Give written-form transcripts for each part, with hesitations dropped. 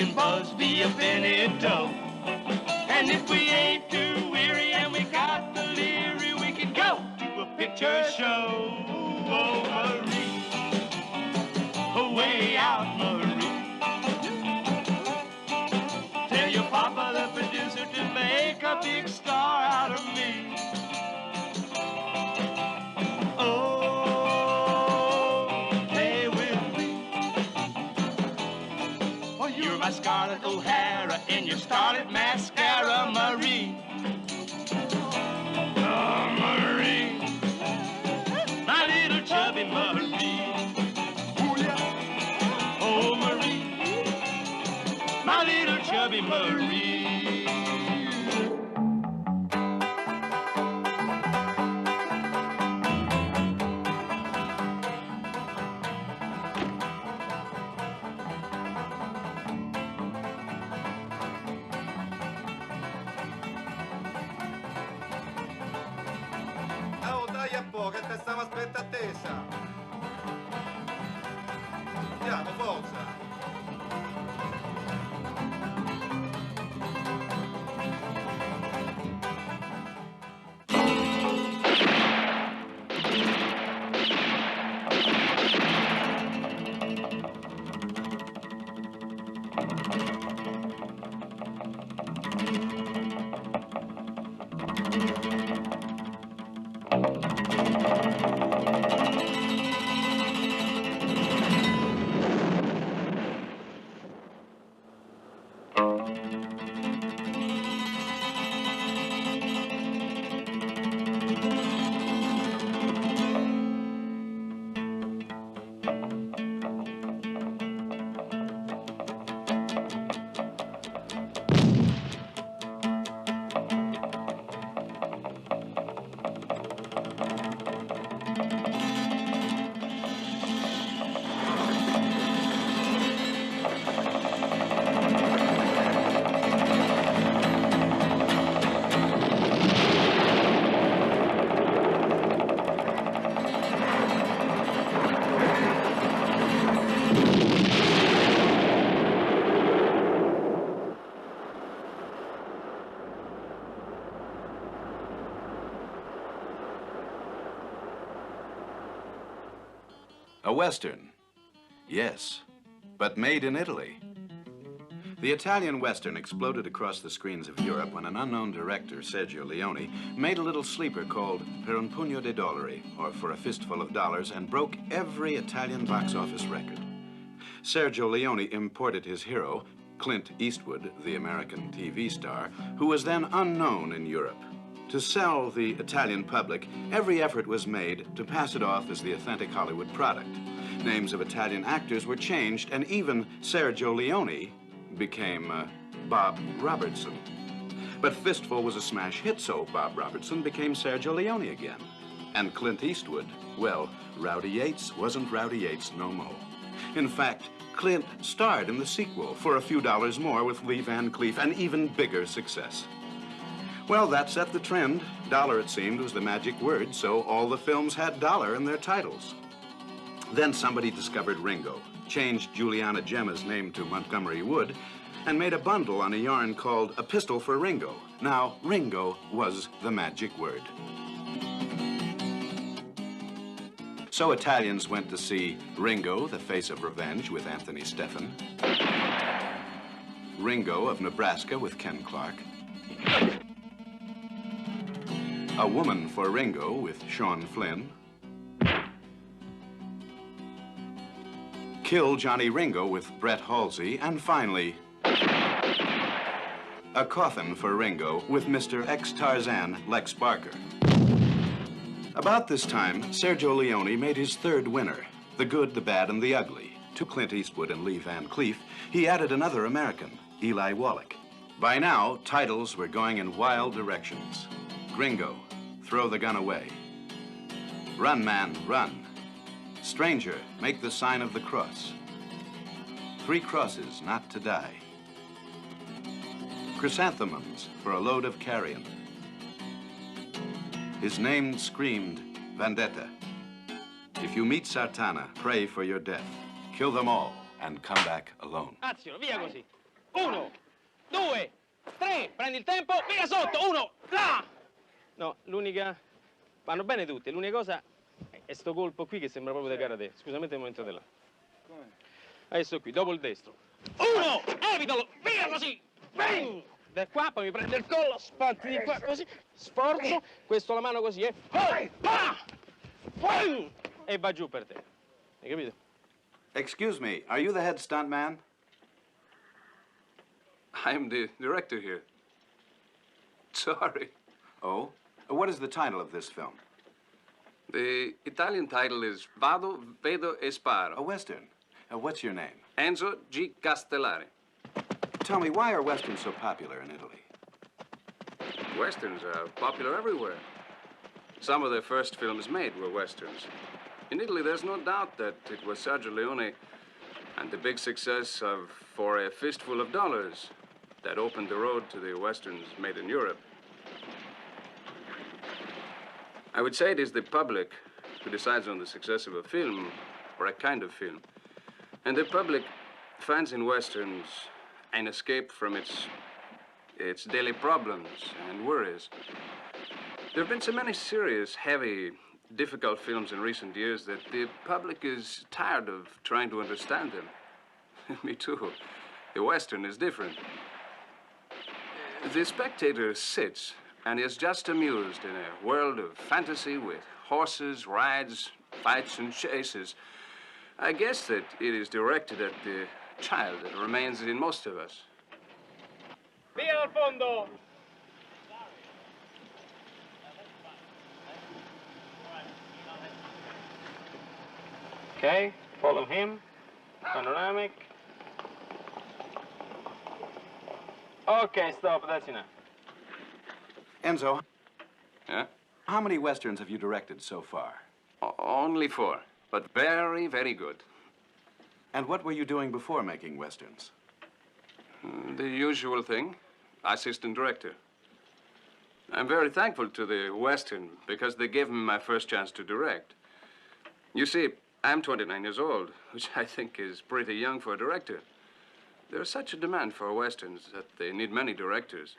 can buzz via finito. And if we ain't too weary and we got the leery, we can go to a picture show. Oh, Marie, way out, Marie. Tell your papa, the producer, to make a big star out of me. Oh, play with me. Oh, you're my Scarlett O'Hara in your starlit mascara, Marie. Oh, Marie, my little chubby Marie. Oh, Marie, my little chubby Marie. Oh, dai un po', che te stavo aspettando attesa. Andiamo, forza. A Western, yes, but made in Italy. The Italian Western exploded across the screens of Europe when an unknown director, Sergio Leone, made a little sleeper called Per un pugno di dollari, or For a Fistful of Dollars, and broke every Italian box office record. Sergio Leone imported his hero, Clint Eastwood, the American TV star, who was then unknown in Europe. To sell the Italian public, every effort was made to pass it off as the authentic Hollywood product. Names of Italian actors were changed, and even Sergio Leone became Bob Robertson. But Fistful was a smash hit, so Bob Robertson became Sergio Leone again. And Clint Eastwood, well, Rowdy Yates wasn't Rowdy Yates no more. In fact, Clint starred in the sequel for a few dollars more with Lee Van Cleef, an even bigger success. Well, that set the trend. Dollar, it seemed, was the magic word, so all the films had dollar in their titles. Then somebody discovered Ringo, changed Juliana Gemma's name to Montgomery Wood, and made a bundle on a yarn called A Pistol for Ringo. Now, Ringo was the magic word. So Italians went to see Ringo, the Face of Revenge with Anthony Stephan, Ringo of Nebraska with Ken Clark, A Woman for Ringo with Sean Flynn, Kill Johnny Ringo with Brett Halsey, and finally, A Coffin for Ringo with Mr. Ex-Tarzan Lex Barker. About this time, Sergio Leone made his third winner, The Good, the Bad, and the Ugly. To Clint Eastwood and Lee Van Cleef, he added another American, Eli Wallach. By now, titles were going in wild directions. Gringo, Throw the Gun Away. Run, Man, Run. Stranger, Make the Sign of the Cross. Three Crosses, Not to Die. Chrysanthemums for a Load of Carrion. His name screamed, Vendetta. If you meet Sartana, pray for your death. Kill them all and come back alone. Azio, via così. 1, 2, 3, prendi il tempo, via sotto, 1, là! No, l'unica... Vanno bene tutte, l'unica cosa è sto colpo qui che sembra proprio da karate. Scusamente il momento di là. Adesso qui, dopo il destro. 1, evitalo, via così! Bang! Da qua, poi mi prende il collo, sparti di qua, così, sforzo, questo la mano così, e va giù per te. Hai capito? Excuse me, are you the head stuntman? I'm the director here. Sorry. Oh? What is the title of this film? The Italian title is Vado, Vedo e A Sparo. Western. What's your name? Enzo G. Castellari. Tell me, why are Westerns so popular in Italy? Westerns are popular everywhere. Some of the first films made were Westerns. In Italy, there's no doubt that it was Sergio Leone and the big success of For a Fistful of Dollars that opened the road to the Westerns made in Europe. I would say it is the public who decides on the success of a film or a kind of film. And the public finds in Westerns an escape from its daily problems and worries. There have been so many serious, heavy, difficult films in recent years that the public is tired of trying to understand them. Me too. The Western is different. The spectator sits and is just amused in a world of fantasy with horses, rides, fights, and chases. I guess that it is directed at the child that remains in most of us. Via dal fondo! Okay, follow him. Panoramic. Okay, stop, that's enough. Enzo, Yeah? how many Westerns have you directed so far? Only 4, but very, very good. And what were you doing before making Westerns? The usual thing, assistant director. I'm very thankful to the Western because they gave me my first chance to direct. You see, I'm 29 years old, which I think is pretty young for a director. There's such a demand for Westerns that they need many directors.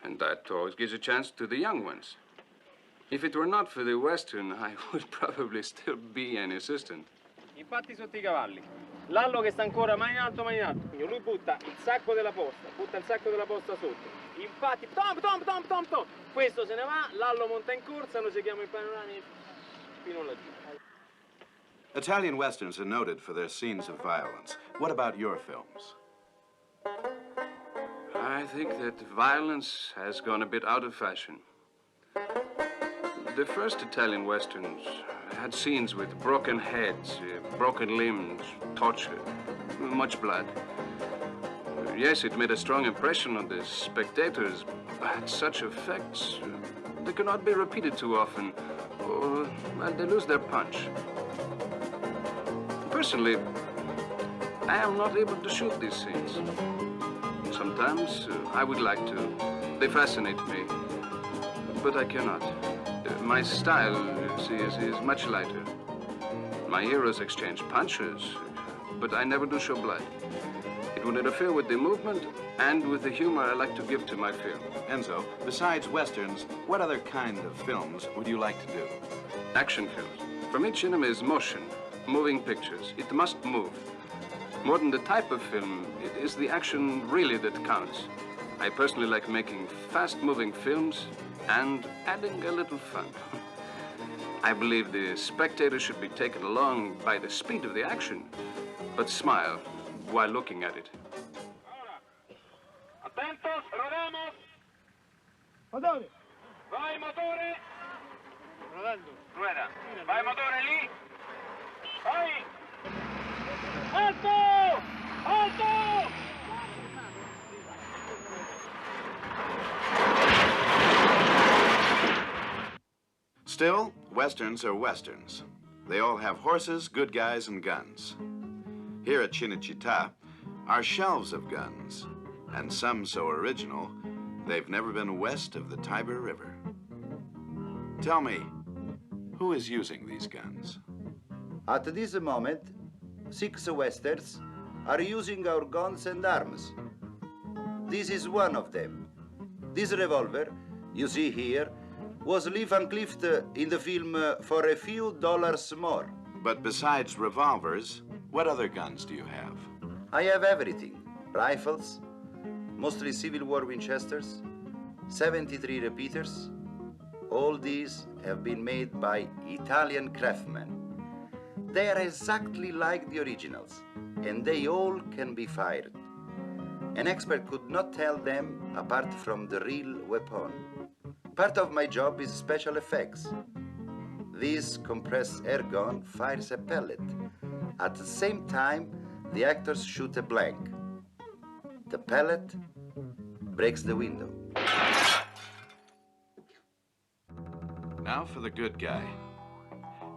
And that always gives a chance to the young ones. If it were not for the Western, I would probably still be an assistant. Impatti sotto i cavalli. L'allo che sta ancora mai in alto, mai in alto. Quindi lui butta il sacco della posta, sotto. Impatti, tom. Questo se ne va, l'allo monta in corsa, noi seguiamo il panorama fino laggiù. Italian Westerns are noted for their scenes of violence. What about your films? I think that violence has gone a bit out of fashion. The first Italian Westerns had scenes with broken heads, broken limbs, torture, much blood. Yes, it made a strong impression on the spectators, but such effects, they cannot be repeated too often, or well, they lose their punch. Personally, I am not able to shoot these scenes. Sometimes I would like to. They fascinate me, but I cannot. My style, you see, is much lighter. My heroes exchange punches, but I never do show blood. It would interfere with the movement and with the humor I like to give to my film. Enzo, besides Westerns, what other kind of films would you like to do? Action films. For me, cinema is motion, moving pictures. It must move. More than the type of film, it is the action really that counts. I personally like making fast-moving films and adding a little fun. I believe the spectator should be taken along by the speed of the action, but smile while looking at it. Atentos, rodamos. Motore. Vai motore. Rodando. Rueda. Vai motore lì. Vai. Alto! Alto! Still, Westerns are Westerns. They all have horses, good guys, and guns. Here at Cinecittà are shelves of guns, and some so original, they've never been west of the Tiber River. Tell me, who is using these guns? At this moment, 6 Westerns are using our guns and arms. this is one of them. This revolver, you see here, was Lee Van Clift in the film for a few dollars more. But besides revolvers, what other guns do you have? I have everything. Rifles, mostly Civil War Winchesters, 73 repeaters. All these have been made by Italian craftsmen. They are exactly like the originals, and they all can be fired. An expert could not tell them apart from the real weapon. Part of my job is special effects. This compressed air gun fires a pellet. At the same time, the actors shoot a blank. The pellet breaks the window. Now for the good guy.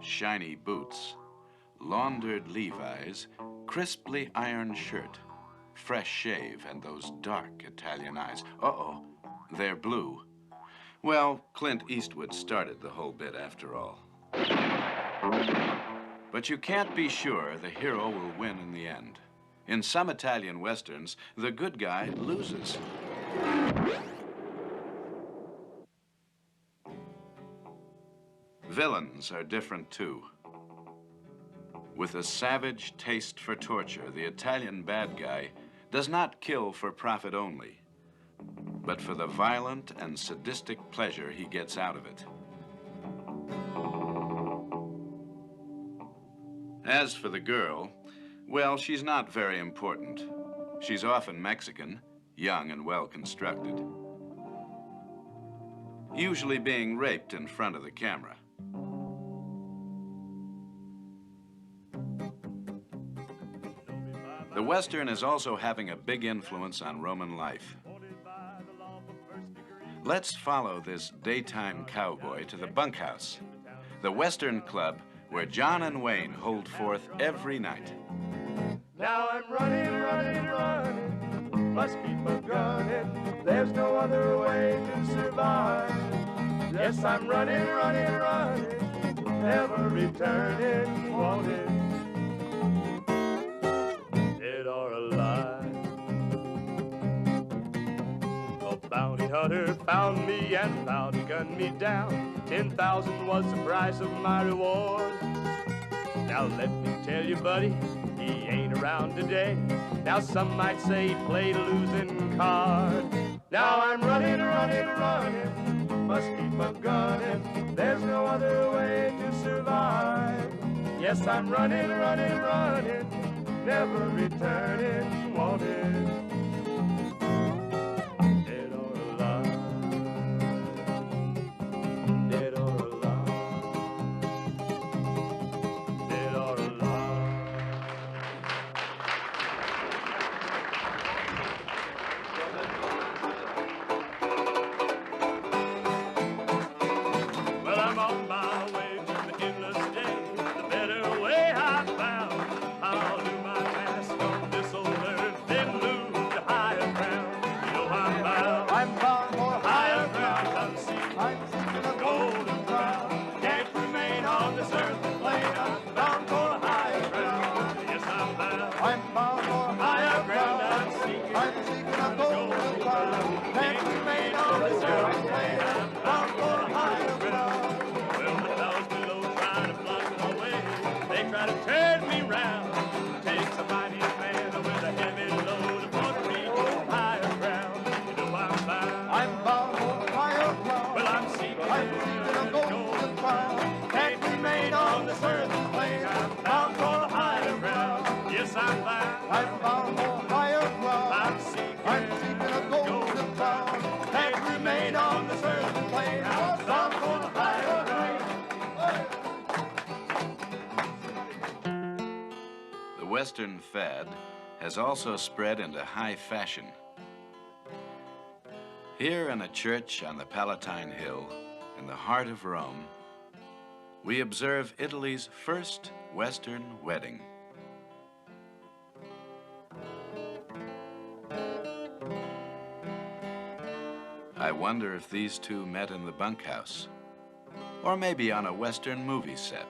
Shiny boots, laundered Levi's, crisply ironed shirt, fresh shave, and those dark Italian eyes. Uh-oh, they're blue. Well, Clint Eastwood started the whole bit after all. But you can't be sure the hero will win in the end. In some Italian westerns, the good guy loses. Villains are different too. With a savage taste for torture, the Italian bad guy does not kill for profit only, but for the violent and sadistic pleasure he gets out of it. As for the girl, well, she's not very important. She's often Mexican, young and well-constructed, usually being raped in front of the camera. The Western is also having a big influence on Roman life. Let's follow this daytime cowboy to the bunkhouse, the Western Club where John and Wayne hold forth every night. Now I'm running, must keep a gunning. There's no other way to survive. Yes, I'm running, never returning, wanted, dead or alive. A bounty hunter found me and vowed to gun me down. 10,000 was the price of my reward. Now let me tell you, buddy, he ain't around today. Now some might say he played a losing card. Now I'm running, must keep a gunning. There's no other way to survive. Yes, I'm running, never returning, wanted, dead or alive, dead or alive, dead or alive. Well, I'm on my way to the endless day, the better way I found. I'll do my best on this old earth, then move to higher ground. You know I'm bound for higher ground. I'm seeking a golden crown. Can't remain on this earthly plane. I'm bound for higher ground. Yes, I'm bound for higher ground. I'm seeking a golden crown. Can't remain on this earthly plane. I'm bound for higher ground. Well, the clouds below try to block my way. They try to turn me round. Takes a mighty man with a heavy load upon me to higher ground. You know I'm bound for higher ground. Well, I'm seeking a golden crown. Can't remain on this earthly plane. I'm bound for higher ground. Yes, I'm bound for higher ground. I'm seeking a golden crown. Can't remain on this earthly plane. I'm bound for higher ground. The Western fad has also spread into high fashion. Here in a church on the Palatine Hill, in the heart of Rome, we observe Italy's first Western wedding. I wonder if these two met in the bunkhouse, or maybe on a Western movie set.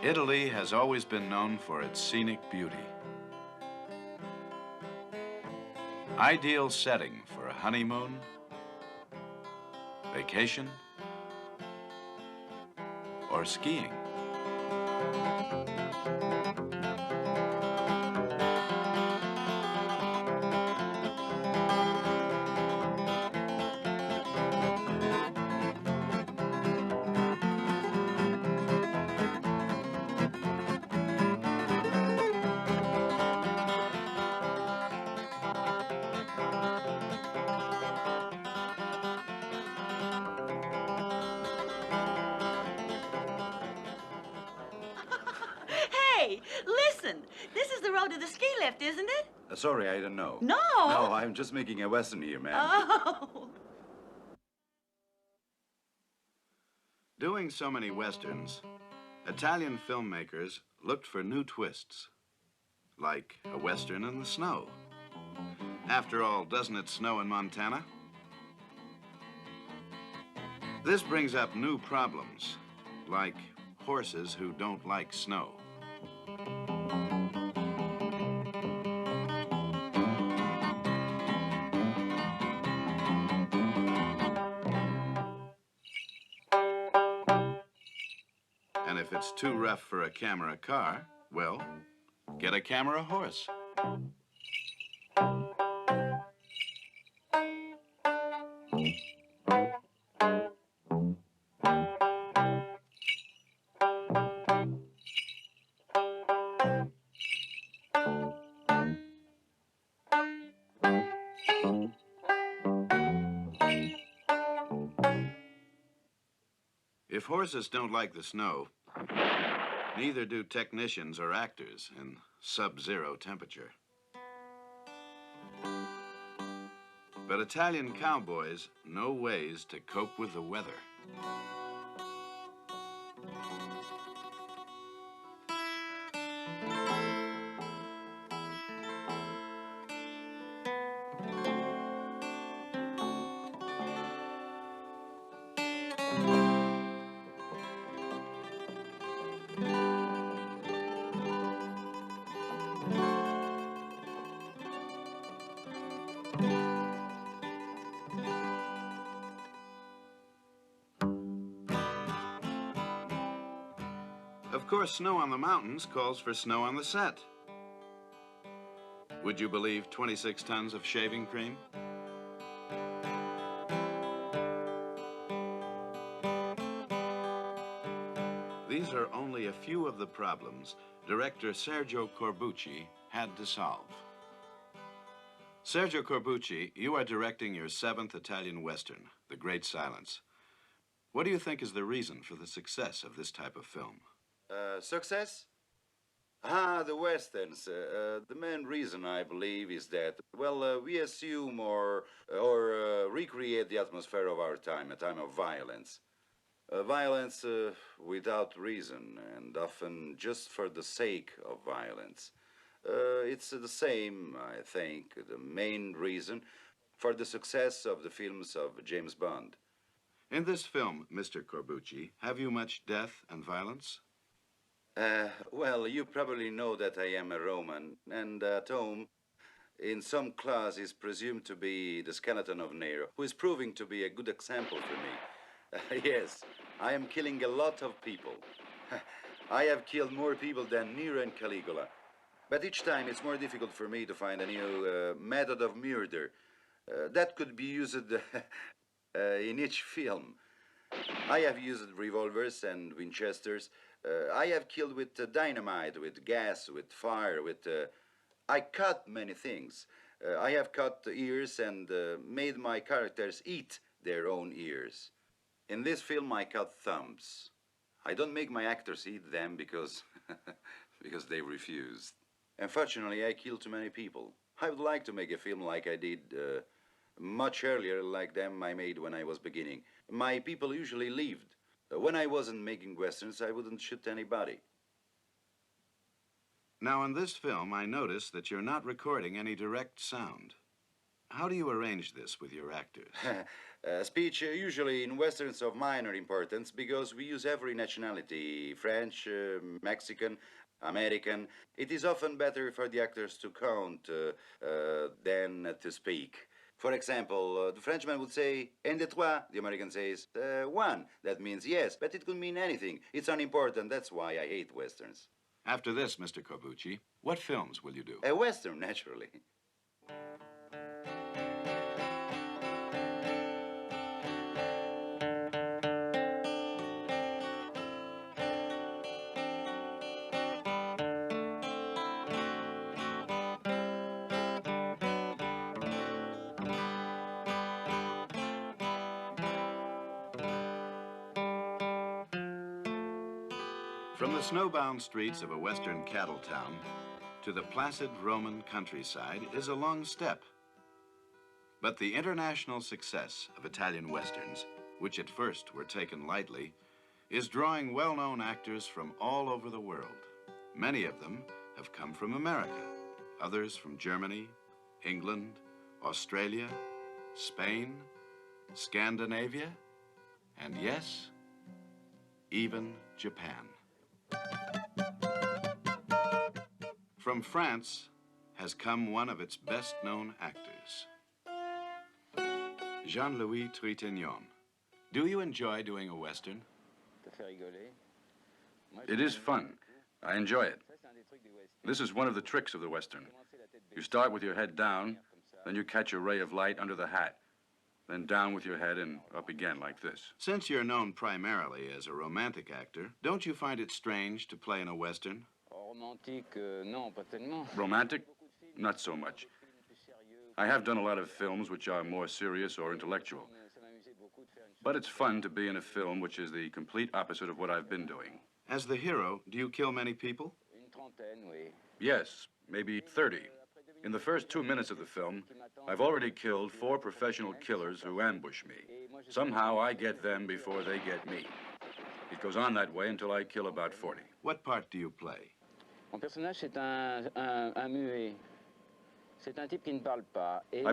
Italy has always been known for its scenic beauty. Ideal setting for a honeymoon, vacation, or skiing. Hey, listen. This is the road to the ski lift, isn't it? Sorry, I don't know. No. No, I'm just making a Western here, man. Oh. Doing so many Westerns, Italian filmmakers looked for new twists, like a Western in the snow. After all, doesn't it snow in Montana? This brings up new problems, like horses who don't like snow. And if it's too rough for a camera car, well, get a camera horse. If horses don't like the snow, neither do technicians or actors in sub-zero temperature. But Italian cowboys know ways to cope with the weather. Of course, snow on the mountains calls for snow on the set. Would you believe 26 tons of shaving cream? These are only a few of the problems director Sergio Corbucci had to solve. Sergio Corbucci, you are directing your 7th Italian Western, The Great Silence. What do you think is the reason for the success of this type of film? Success? The Westerns. The main reason, I believe, is that, well, we assume or recreate the atmosphere of our time, a time of violence. Violence without reason, and often just for the sake of violence. It's the same, I think, the main reason for the success of the films of James Bond. In this film, Mr. Corbucci, have you much death and violence? Well, you probably know that I am a Roman, and at home, in some class, is presumed to be the skeleton of Nero, who is proving to be a good example for me. Yes, I am killing a lot of people. I have killed more people than Nero and Caligula. But each time it's more difficult for me to find a new method of murder that could be used in each film. I have used revolvers and Winchesters. I have killed with dynamite, with gas, with fire, with... I cut many things. I have cut ears and made my characters eat their own ears. In this film, I cut thumbs. I don't make my actors eat them because... because they refused. Unfortunately, I killed too many people. I would like to make a film like I did much earlier, like them I made when I was beginning. My people usually lived. When I wasn't making Westerns, I wouldn't shoot anybody. Now, in this film, I notice that you're not recording any direct sound. How do you arrange this with your actors? Speech usually in westerns of minor importance because we use every nationality, French, Mexican, American. It is often better for the actors to count than to speak. For example, the Frenchman would say, un, deux, trois. The American says, one. That means yes, but it could mean anything. It's unimportant. That's why I hate westerns. After this, Mr. Corbucci, what films will you do? A western, naturally. From the snowbound streets of a western cattle town to the placid Roman countryside is a long step. But the international success of Italian westerns, which at first were taken lightly, is drawing well-known actors from all over the world. Many of them have come from America, others from Germany, England, Australia, Spain, Scandinavia, and yes, even Japan. From France has come one of its best-known actors, Jean-Louis Trintignant. Do you enjoy doing a western? It is fun. I enjoy it. This is one of the tricks of the western. You start with your head down, then you catch a ray of light under the hat, then down with your head and up again like this. Since you're known primarily as a romantic actor, don't you find it strange to play in a western? Romantic? Not so much. I have done a lot of films which are more serious or intellectual. But it's fun to be in a film which is the complete opposite of what I've been doing. As the hero, do you kill many people? Yes, maybe 30. In the first 2 minutes of the film, I've already killed 4 professional killers who ambush me. Somehow I get them before they get me. It goes on that way until I kill about 40. What part do you play? I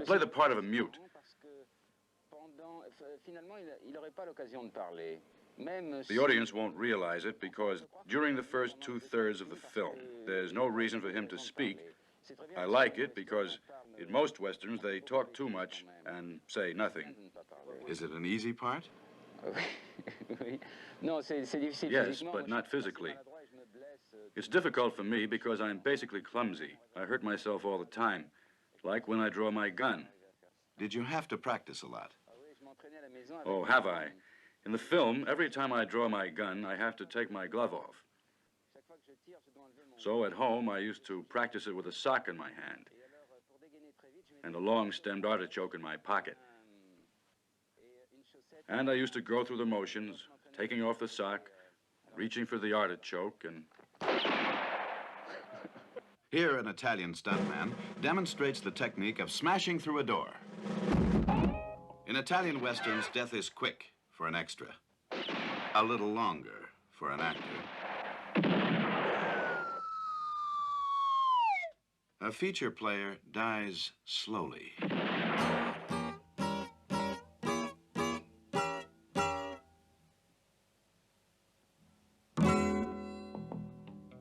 play the part of a mute. The audience won't realize it because during the first 2/3 of the film, there's no reason for him to speak. I like it because in most westerns they talk too much and say nothing. Is it an easy part? Yes, but not physically. It's difficult for me because I'm basically clumsy. I hurt myself all the time, like when I draw my gun. Did you have to practice a lot? Oh, have I? In the film, every time I draw my gun, I have to take my glove off. So at home, I used to practice it with a sock in my hand and a long-stemmed artichoke in my pocket. And I used to go through the motions, taking off the sock, reaching for the artichoke, and... Here, an Italian stuntman demonstrates the technique of smashing through a door. In Italian westerns, death is quick for an extra, a little longer for an actor. A feature player dies slowly.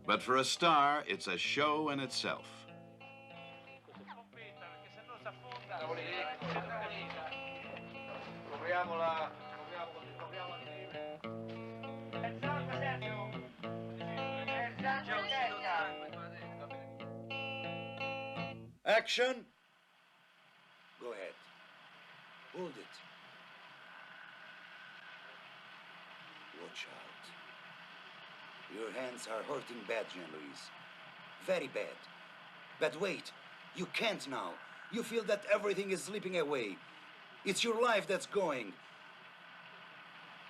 But for a star, it's a show in itself. Action! Go ahead. Hold it. Watch out. Your hands are hurting bad, Jean-Louis. Very bad. But wait, you can't now. You feel that everything is slipping away. It's your life that's going.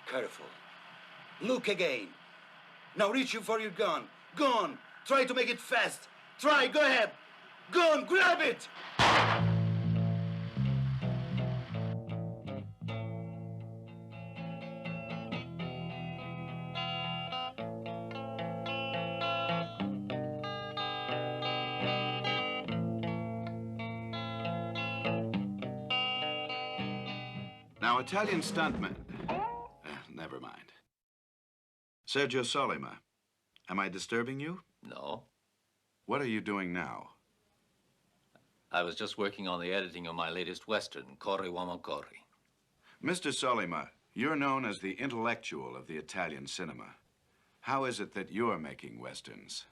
Careful. Look again. Now reach you for your gun. Go on. Try to make it fast. Try, go ahead. Go on, grab it! Now, Italian stuntmen... never mind. Sergio Sollima, am I disturbing you? No. What are you doing now? I was just working on the editing of my latest Western, Corri Uomo Corri. Mr. Sollima, you're known as the intellectual of the Italian cinema. How is it that you're making Westerns?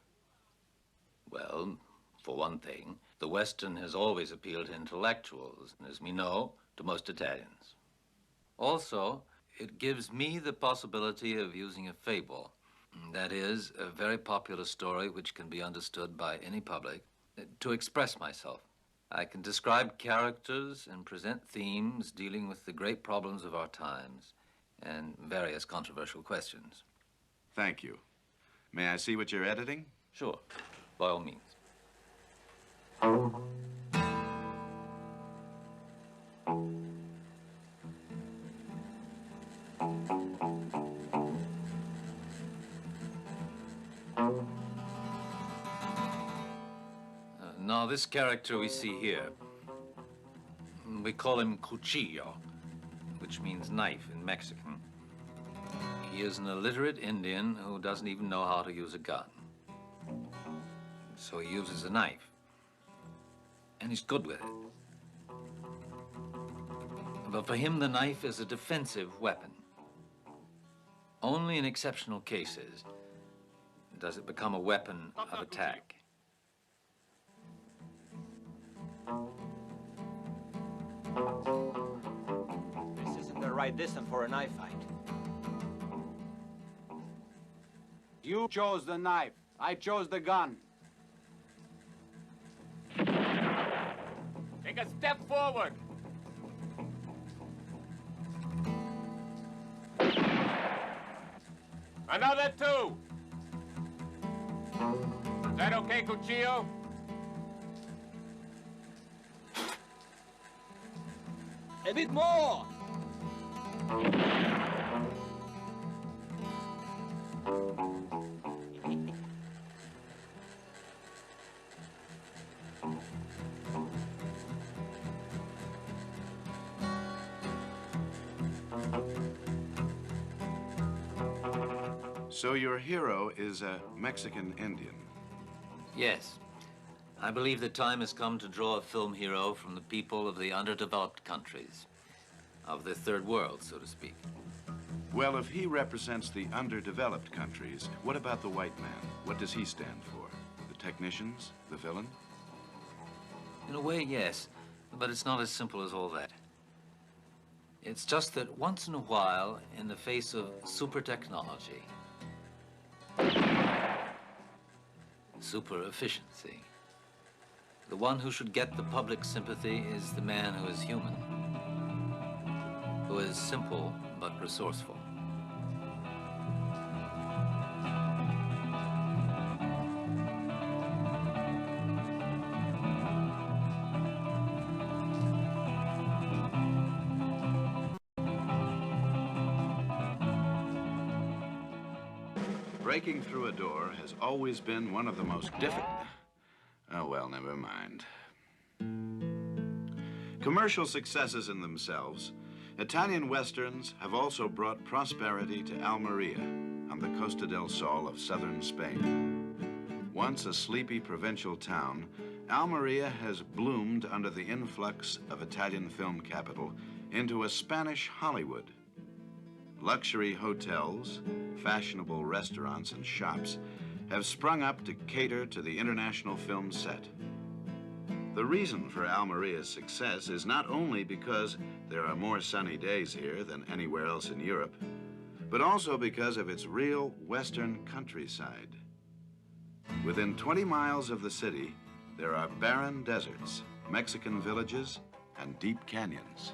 Well, for one thing, the Western has always appealed to intellectuals, and as we know, to most Italians. Also, it gives me the possibility of using a fable. That is, a very popular story which can be understood by any public, to express myself. I can describe characters and present themes dealing with the great problems of our times and various controversial questions. Thank you. May I see what you're editing? Sure, by all means. Now, this character we see here, we call him cuchillo, which means knife in Mexican. He is an illiterate Indian who doesn't even know how to use a gun. So he uses a knife, and he's good with it. But for him, the knife is a defensive weapon. Only in exceptional cases does it become a weapon of attack. This isn't the right distance for a knife fight. You chose the knife. I chose the gun. Take a step forward. Another two. Is that okay, Cuchillo? A bit more! So your hero is a Mexican Indian? Yes. I believe the time has come to draw a film hero from the people of the underdeveloped countries, of the third world, so to speak. Well, if he represents the underdeveloped countries, what about the white man? What does he stand for? The technicians? The villain? In a way, yes, but it's not as simple as all that. It's just that once in a while, in the face of super technology, super efficiency, the one who should get the public sympathy is the man who is human, who is simple but resourceful. Breaking through a door has always been one of the most difficult... Oh, well, never mind. Commercial successes in themselves, Italian Westerns have also brought prosperity to Almeria on the Costa del Sol of southern Spain. Once a sleepy provincial town, Almeria has bloomed under the influx of Italian film capital into a Spanish Hollywood. Luxury hotels, fashionable restaurants and shops have sprung up to cater to the international film set. The reason for Almeria's success is not only because there are more sunny days here than anywhere else in Europe, but also because of its real Western countryside. Within 20 miles of the city, there are barren deserts, Mexican villages, and deep canyons.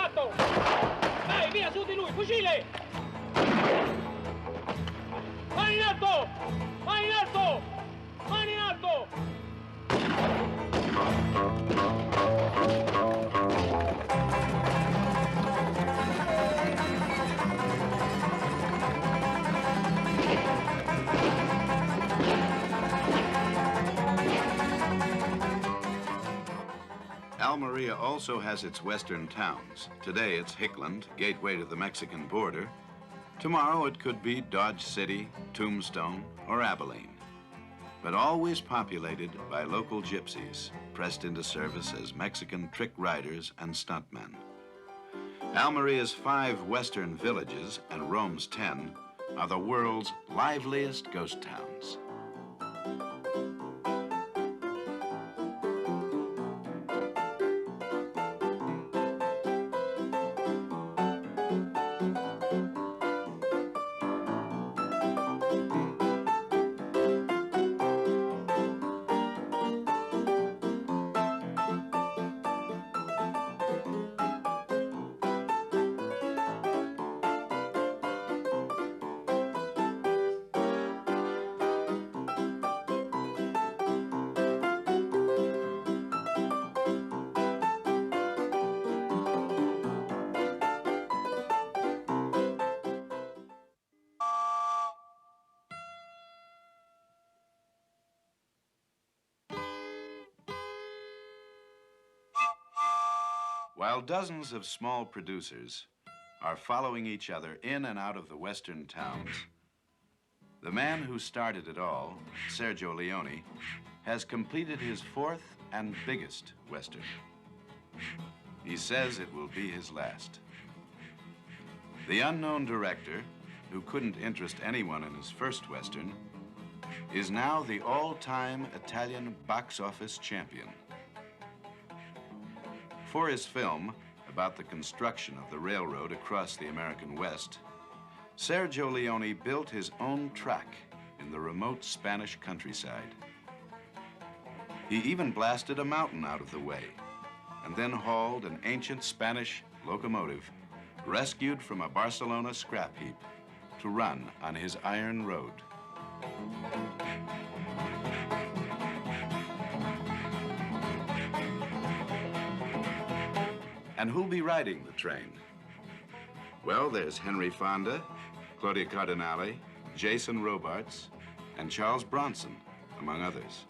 Contatto! Dai, via, su di lui, fucile! Mani in alto! Mani in alto! Mani in alto! Almeria also has its western towns. Today it's Hickland, gateway to the Mexican border. Tomorrow it could be Dodge City, Tombstone, or Abilene. But always populated by local gypsies, pressed into service as Mexican trick riders and stuntmen. Almeria's 5 western villages and Rome's 10 are the world's liveliest ghost towns. While dozens of small producers are following each other in and out of the western towns, the man who started it all, Sergio Leone, has completed his 4th and biggest western. He says it will be his last. The unknown director, who couldn't interest anyone in his first western, is now the all-time Italian box office champion. For his film about the construction of the railroad across the American West, Sergio Leone built his own track in the remote Spanish countryside. He even blasted a mountain out of the way and then hauled an ancient Spanish locomotive rescued from a Barcelona scrap heap to run on his iron road. And who'll be riding the train? Well, there's Henry Fonda, Claudia Cardinale, Jason Robards, and Charles Bronson, among others.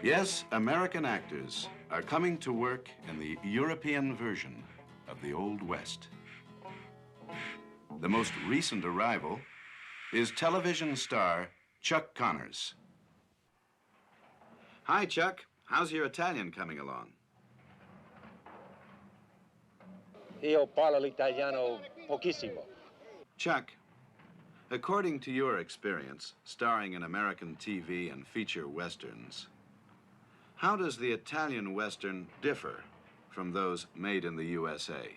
Yes, American actors are coming to work in the European version of the Old West. The most recent arrival is television star Chuck Connors. Hi, Chuck. How's your Italian coming along? Io parlo l'italiano pochissimo. Chuck, according to your experience starring in American TV and feature westerns, how does the Italian western differ from those made in the USA?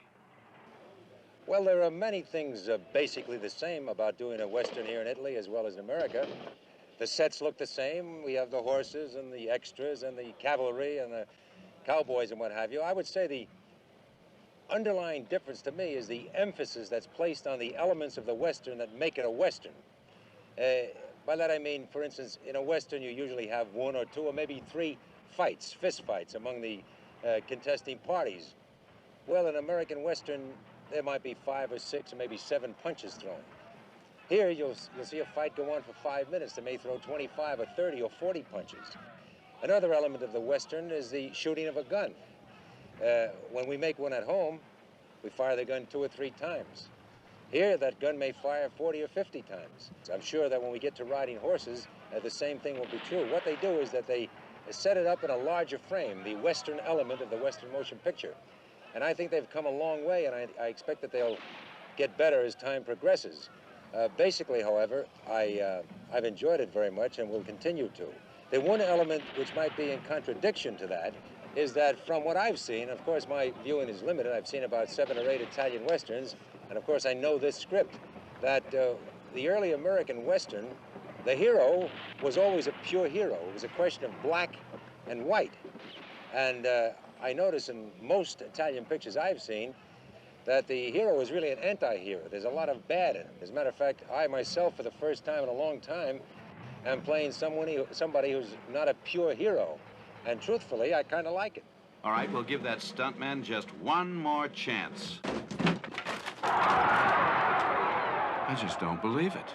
Well, there are many things basically the same about doing a western here in Italy as well as in America. The sets look the same. We have the horses and the extras and the cavalry and the cowboys and what have you. I would say the underlying difference to me is the emphasis that's placed on the elements of the western that make it a western. By that I mean, for instance, in a western you usually have 1 or 2 or maybe 3 fights, fist fights among the contesting parties. Well, in American western, there might be 5 or 6 or maybe 7 punches thrown. Here, you'll see a fight go on for 5 minutes. They may throw 25 or 30 or 40 punches. Another element of the western is the shooting of a gun. When we make one at home, we fire the gun 2 or 3 times. Here, that gun may fire 40 or 50 times. I'm sure that when we get to riding horses, the same thing will be true. What they do is that they set it up in a larger frame, the western element of the western motion picture. And I think they've come a long way, and I expect that they'll get better as time progresses. Basically, however, I've enjoyed it very much and will continue to. The one element which might be in contradiction to that is that from what I've seen, of course my viewing is limited, I've seen about 7 or 8 Italian westerns, and of course I know this script, that the early American western The hero was always a pure hero. It was a question of black and white. And I notice in most Italian pictures I've seen that the hero is really an anti-hero. There's a lot of bad in him. As a matter of fact, I myself, for the first time in a long time, am playing somebody who's not a pure hero. And truthfully, I kind of like it. All right, we'll give that stuntman just one more chance. I just don't believe it.